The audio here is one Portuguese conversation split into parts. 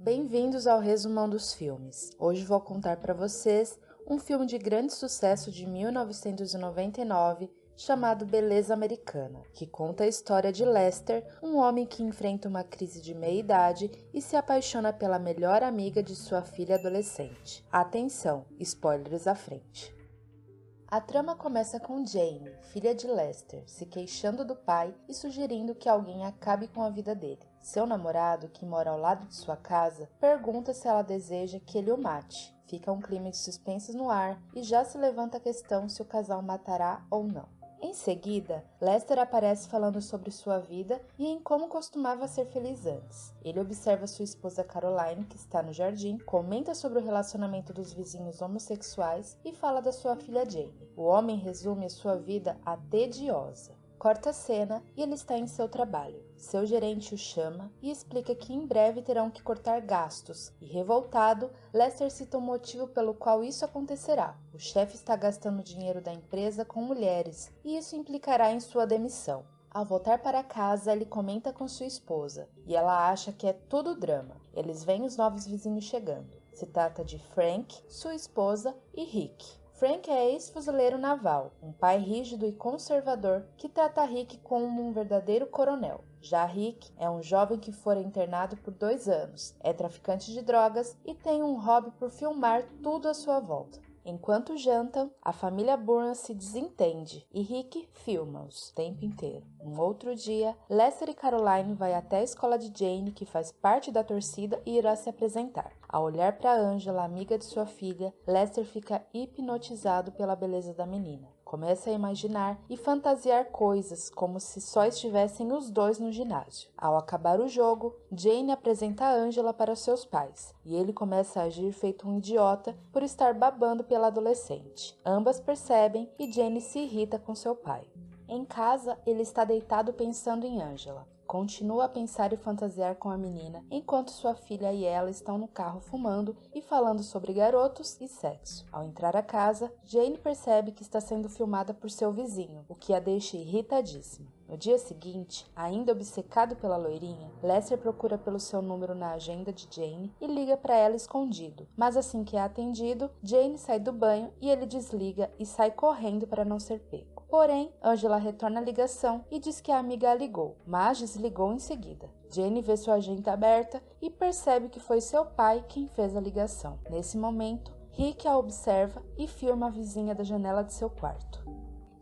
Bem-vindos ao resumão dos filmes. Hoje vou contar para vocês um filme de grande sucesso de 1999 chamado Beleza Americana, que conta a história de Lester, um homem que enfrenta uma crise de meia-idade e se apaixona pela melhor amiga de sua filha adolescente. Atenção, spoilers à frente. A trama começa com Jane, filha de Lester, se queixando do pai e sugerindo que alguém acabe com a vida dele. Seu namorado, que mora ao lado de sua casa, pergunta se ela deseja que ele o mate. Fica um clima de suspense no ar e já se levanta a questão se o casal matará ou não. Em seguida, Lester aparece falando sobre sua vida e em como costumava ser feliz antes. Ele observa sua esposa Caroline, que está no jardim, comenta sobre o relacionamento dos vizinhos homossexuais e fala da sua filha Jane. O homem resume a sua vida a tediosa. Corta a cena e ele está em seu trabalho. Seu gerente o chama e explica que em breve terão que cortar gastos. E revoltado, Lester cita o motivo pelo qual isso acontecerá. O chefe está gastando dinheiro da empresa com mulheres e isso implicará em sua demissão. Ao voltar para casa, ele comenta com sua esposa e ela acha que é tudo drama. Eles veem os novos vizinhos chegando. Se trata de Frank, sua esposa e Rick. Frank é ex-fuzileiro naval, um pai rígido e conservador que trata Rick como um verdadeiro coronel. Já Rick é um jovem que fora internado por 2 anos, é traficante de drogas e tem um hobby por filmar tudo à sua volta. Enquanto jantam, a família Burns se desentende e Rick filma-os o tempo inteiro. Um outro dia, Lester e Caroline vão até a escola de Jane, que faz parte da torcida, e irá se apresentar. Ao olhar para Angela, amiga de sua filha, Lester fica hipnotizado pela beleza da menina. Começa a imaginar e fantasiar coisas como se só estivessem os dois no ginásio. Ao acabar o jogo, Jane apresenta a Angela para seus pais e ele começa a agir feito um idiota por estar babando pela adolescente. Ambas percebem e Jane se irrita com seu pai. Em casa, ele está deitado pensando em Angela. Continua a pensar e fantasiar com a menina, enquanto sua filha e ela estão no carro fumando e falando sobre garotos e sexo. Ao entrar a casa, Jane percebe que está sendo filmada por seu vizinho, o que a deixa irritadíssima. No dia seguinte, ainda obcecado pela loirinha, Lester procura pelo seu número na agenda de Jane e liga para ela escondido. Mas assim que é atendido, Jane sai do banho e ele desliga e sai correndo para não ser pego. Porém, Angela retorna a ligação e diz que a amiga a ligou, mas desligou em seguida. Jane vê sua agenda aberta e percebe que foi seu pai quem fez a ligação. Nesse momento, Rick a observa e filma a vizinha da janela de seu quarto.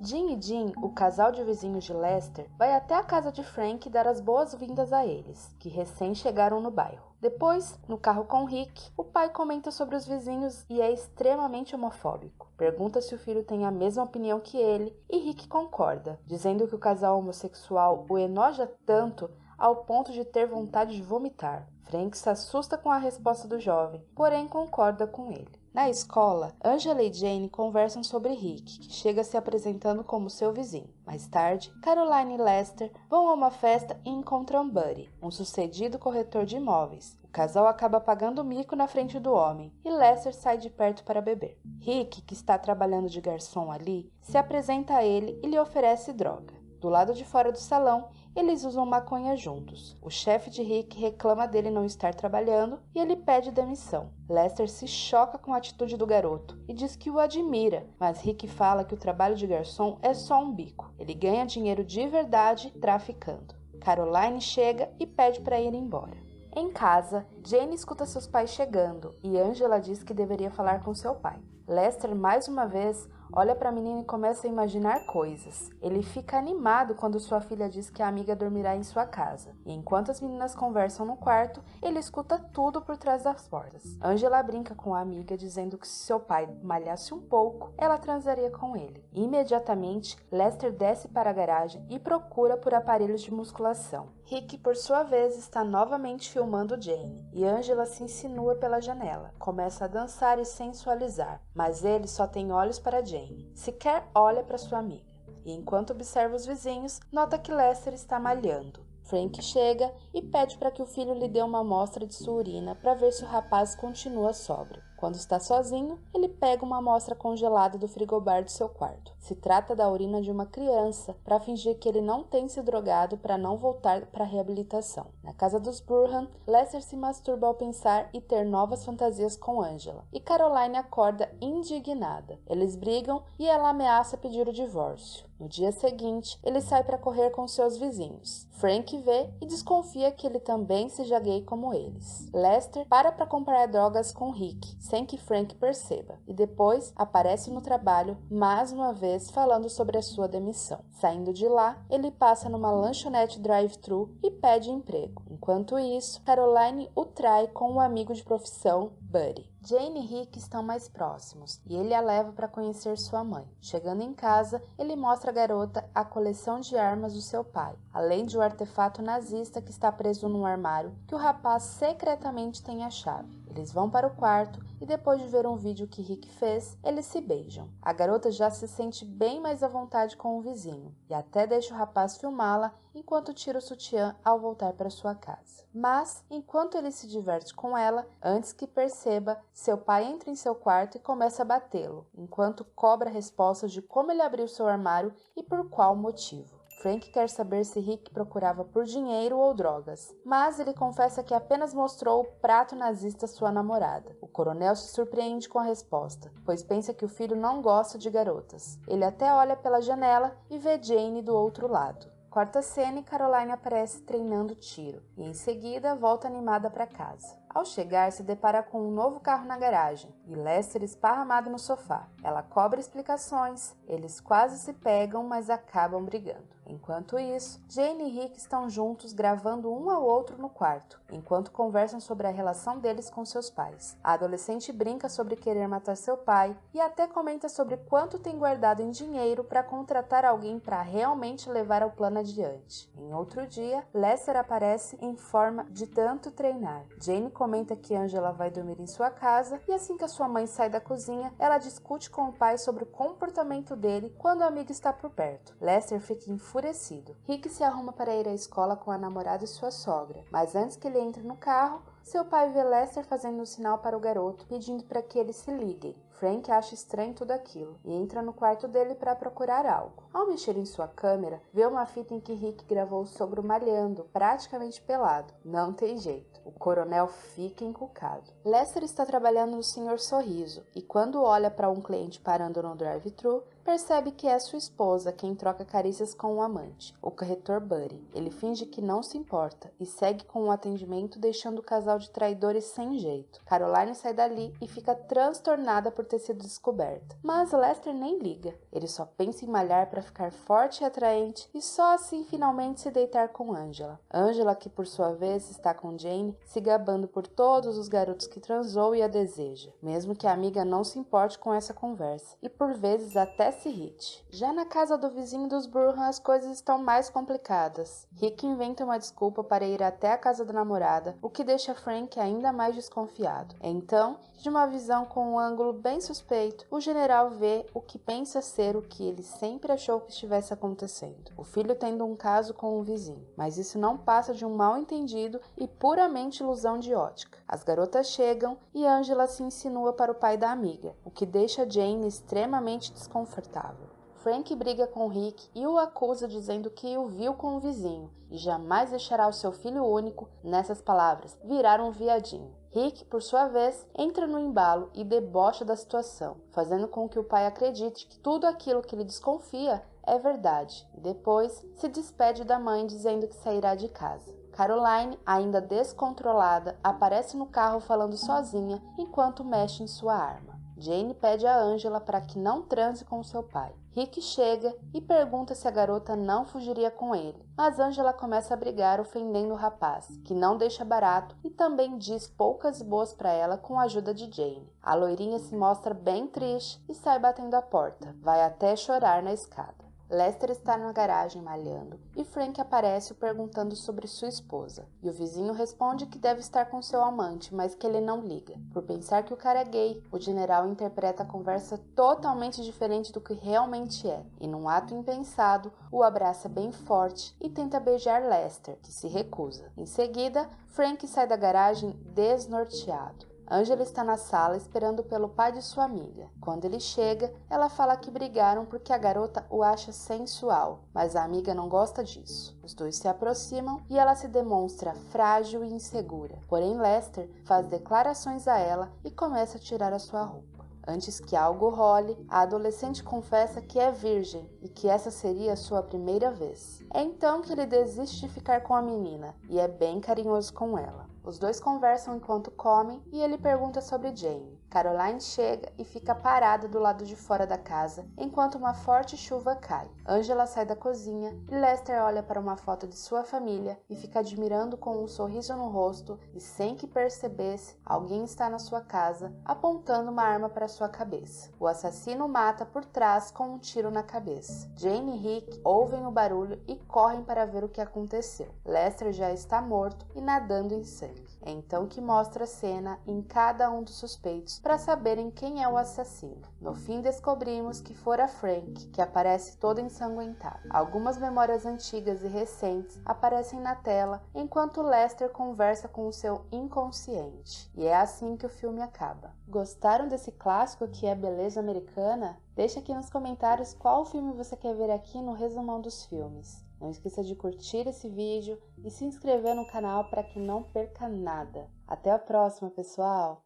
Jim e Jean, o casal de vizinhos de Lester, vai até a casa de Frank dar as boas-vindas a eles, que recém chegaram no bairro. Depois, no carro com Rick, o pai comenta sobre os vizinhos e é extremamente homofóbico. Pergunta se o filho tem a mesma opinião que ele e Rick concorda, dizendo que o casal homossexual o enoja tanto ao ponto de ter vontade de vomitar. Frank se assusta com a resposta do jovem, porém concorda com ele. Na escola, Angela e Jane conversam sobre Rick, que chega se apresentando como seu vizinho. Mais tarde, Caroline e Lester vão a uma festa e encontram Buddy, um sucedido corretor de imóveis. O casal acaba pagando mico na frente do homem e Lester sai de perto para beber. Rick, que está trabalhando de garçom ali, se apresenta a ele e lhe oferece droga. Do lado de fora do salão, eles usam maconha juntos. O chefe de Rick reclama dele não estar trabalhando e ele pede demissão. Lester se choca com a atitude do garoto e diz que o admira, mas Rick fala que o trabalho de garçom é só um bico. Ele ganha dinheiro de verdade traficando. Caroline chega e pede para ir embora. Em casa, Jane escuta seus pais chegando e Angela diz que deveria falar com seu pai. Lester, mais uma vez, olha para a menina e começa a imaginar coisas. Ele fica animado quando sua filha diz que a amiga dormirá em sua casa. E enquanto as meninas conversam no quarto, ele escuta tudo por trás das portas. Angela brinca com a amiga dizendo que se seu pai malhasse um pouco, ela transaria com ele. Imediatamente, Lester desce para a garagem e procura por aparelhos de musculação. Rick, por sua vez, está novamente filmando Jane, e Angela se insinua pela janela. Começa a dançar e sensualizar, mas ele só tem olhos para Jane. Sequer olha para sua amiga. E enquanto observa os vizinhos, nota que Lester está malhando. Frank chega e pede para que o filho lhe dê uma amostra de sua urina para ver se o rapaz continua sóbrio. Quando está sozinho, ele pega uma amostra congelada do frigobar do seu quarto. Se trata da urina de uma criança, para fingir que ele não tem se drogado para não voltar para a reabilitação. Na casa dos Burhan, Lester se masturba ao pensar e ter novas fantasias com Angela, e Caroline acorda indignada. Eles brigam e ela ameaça pedir o divórcio. No dia seguinte, ele sai para correr com seus vizinhos. Frank vê e desconfia que ele também seja gay como eles. Lester para comprar drogas com Rick, sem que Frank perceba, e depois aparece no trabalho, mais uma vez falando sobre a sua demissão. Saindo de lá, ele passa numa lanchonete drive-thru e pede emprego. Enquanto isso, Caroline o trai com um amigo de profissão, Buddy. Jane e Rick estão mais próximos e ele a leva para conhecer sua mãe. Chegando em casa, ele mostra à garota a coleção de armas do seu pai, além de um artefato nazista que está preso num armário que o rapaz secretamente tem a chave. Eles vão para o quarto e depois de ver um vídeo que Rick fez, eles se beijam. A garota já se sente bem mais à vontade com o vizinho e até deixa o rapaz filmá-la enquanto tira o sutiã ao voltar para sua casa. Mas, enquanto ele se diverte com ela, antes que perceba, seu pai entra em seu quarto e começa a batê-lo, enquanto cobra respostas de como ele abriu seu armário e por qual motivo. Frank quer saber se Rick procurava por dinheiro ou drogas, mas ele confessa que apenas mostrou o prato nazista à sua namorada. O coronel se surpreende com a resposta, pois pensa que o filho não gosta de garotas. Ele até olha pela janela e vê Jane do outro lado. Corta a cena e Caroline aparece treinando tiro, e em seguida volta animada para casa. Ao chegar, se depara com um novo carro na garagem, e Lester esparramado no sofá. Ela cobra explicações, eles quase se pegam, mas acabam brigando. Enquanto isso, Jane e Rick estão juntos gravando um ao outro no quarto, enquanto conversam sobre a relação deles com seus pais. A adolescente brinca sobre querer matar seu pai e até comenta sobre quanto tem guardado em dinheiro para contratar alguém para realmente levar o plano adiante. Em outro dia, Lester aparece em forma de tanto treinar. Jane comenta que Angela vai dormir em sua casa e assim que a sua mãe sai da cozinha, ela discute com o pai sobre o comportamento dele quando a amiga está por perto. Lester fica enfurecido. Rick se arruma para ir à escola com a namorada e sua sogra, mas antes que ele entre no carro, seu pai vê Lester fazendo um sinal para o garoto, pedindo para que eles se liguem. Frank acha estranho tudo aquilo e entra no quarto dele para procurar algo. Ao mexer em sua câmera, vê uma fita em que Rick gravou o sogro malhando, praticamente pelado. Não tem jeito. O coronel fica encucado. Lester está trabalhando no Senhor Sorriso e quando olha para um cliente parando no drive-thru, percebe que é sua esposa quem troca carícias com um amante, o corretor Buddy. Ele finge que não se importa e segue com o atendimento, deixando o casal de traidores sem jeito. Caroline sai dali e fica transtornada por ter sido descoberta. Mas Lester nem liga. Ele só pensa em malhar para ficar forte e atraente e só assim finalmente se deitar com Angela. Angela, que por sua vez está com Jane, se gabando por todos os garotos que transou e a deseja, mesmo que a amiga não se importe com essa conversa, e por vezes até se irrite. Já na casa do vizinho dos Burhan, as coisas estão mais complicadas. Rick inventa uma desculpa para ir até a casa da namorada, o que deixa Frank ainda mais desconfiado. Então, de uma visão com um ângulo bem suspeito, o general vê o que pensa ser o que ele sempre achou que estivesse acontecendo. O filho tendo um caso com o vizinho, mas isso não passa de um mal-entendido e puramente ilusão de ótica. As garotas chegam e Angela se insinua para o pai da amiga, o que deixa Jane extremamente desconfortável. Frank briga com Rick e o acusa dizendo que o viu com o vizinho e jamais deixará o seu filho único, nessas palavras, virar um viadinho. Rick, por sua vez, entra no embalo e debocha da situação, fazendo com que o pai acredite que tudo aquilo que ele desconfia é verdade. Depois, se despede da mãe dizendo que sairá de casa. Caroline, ainda descontrolada, aparece no carro falando sozinha enquanto mexe em sua arma. Jane pede a Angela para que não transe com seu pai. Rick chega e pergunta se a garota não fugiria com ele, mas Angela começa a brigar, ofendendo o rapaz, que não deixa barato e também diz poucas boas para ela com a ajuda de Jane. A loirinha se mostra bem triste e sai batendo a porta, vai até chorar na escada. Lester está na garagem malhando e Frank aparece perguntando sobre sua esposa. E o vizinho responde que deve estar com seu amante, mas que ele não liga. Por pensar que o cara é gay, o general interpreta a conversa totalmente diferente do que realmente é. E num ato impensado, o abraça bem forte e tenta beijar Lester, que se recusa. Em seguida, Frank sai da garagem desnorteado. Angela está na sala esperando pelo pai de sua amiga. Quando ele chega, ela fala que brigaram porque a garota o acha sensual, mas a amiga não gosta disso. Os dois se aproximam e ela se demonstra frágil e insegura. Porém, Lester faz declarações a ela e começa a tirar a sua roupa. Antes que algo role, a adolescente confessa que é virgem e que essa seria sua primeira vez. É então que ele desiste de ficar com a menina e é bem carinhoso com ela. Os dois conversam enquanto comem e ele pergunta sobre Jane. Caroline chega e fica parada do lado de fora da casa enquanto uma forte chuva cai. Angela sai da cozinha e Lester olha para uma foto de sua família e fica admirando com um sorriso no rosto e, sem que percebesse, alguém está na sua casa apontando uma arma para sua cabeça. O assassino mata por trás com um tiro na cabeça. Jane e Rick ouvem o barulho e correm para ver o que aconteceu. Lester já está morto e nadando em sangue. É então que mostra a cena em cada um dos suspeitos para saberem quem é o assassino. No fim descobrimos que fora Frank, que aparece todo ensanguentado. Algumas memórias antigas e recentes aparecem na tela enquanto Lester conversa com o seu inconsciente. E é assim que o filme acaba. Gostaram desse clássico que é Beleza Americana? Deixa aqui nos comentários qual filme você quer ver aqui no Resumão dos Filmes. Não esqueça de curtir esse vídeo e se inscrever no canal para que não perca nada. Até a próxima, pessoal!